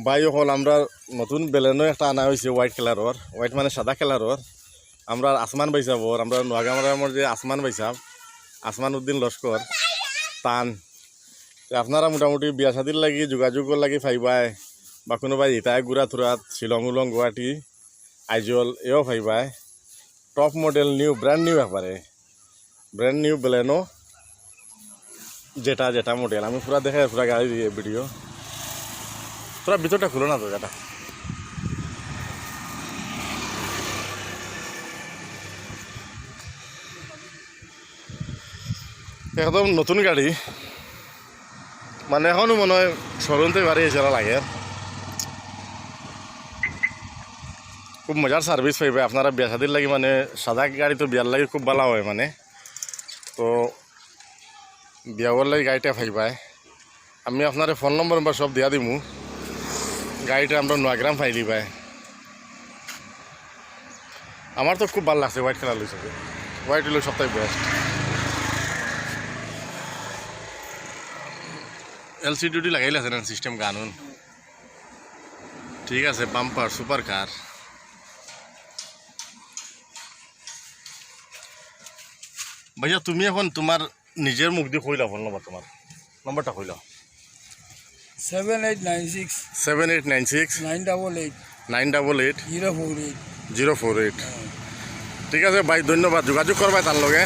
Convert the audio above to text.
ভাই হল আমরা নতুন বেলেনো একটা আনা হয়েছে হোয়াইট কালারর, হোয়াইট মানে সাদা কালারর। আমরা আসমান বাইসাবর, আমরা নোয়াগামার যে আসমান বাইসাব, আসমান উদ্দিন লস্কর তান। আপনারা মোটামুটি বিয়া শাদির লাগি যোগাযোগর লাগি ফাইবাই, বা কোনোবাই ইটাই গুড়া থুরাত শিলং উলং গুয়াহাটি আইজল এও ফাইবাই। Top model new brand new একবারে ব্র্যান্ড নিউ বেলেনো, যেটা যেটা মডেল আমি পুরা দেখে পুরা গাড়ি দিয়ে ভিডিও পুরা ভিতরটা খুলো না তো যেটা একদম নতুন গাড়ি, মানে এখনো মনে হয় শোরুমতে গাড়ি এসে লাগে। খুব মজার সার্ভিস পাইবে আপনারা বিয়া শাদির লাগি, মানে সাদা গাড়ি তো বিয়ার লাগি খুব ভালো হয়, মানে তো বিয়ার লাগি গাড়িটা পাইবাই। আমি আপনার ফোন নম্বর সব দিয়া দিমু, গাড়িটা আমরা নোয়াগ্রাম পাই দিবাই। আমার তো খুব ভালো লাগছে হোয়াইট কালার লইছে, হোয়াইট হলো সবথেকে বেস্ট। এলসিডি লাগাইলে আছে না সিস্টেম কানুন, ঠিক আছে। Bumper super car. ভাইয়া তুমি এখন তোমার নিজের মুখ দিয়ে কইলা ফোন নম্বর, তোমার নম্বরটা কইলা 7896 7896 988 988 048 048। ঠিক আছে ভাই, ধন্যবাদ, যোগাযোগ করবাই তার লগে।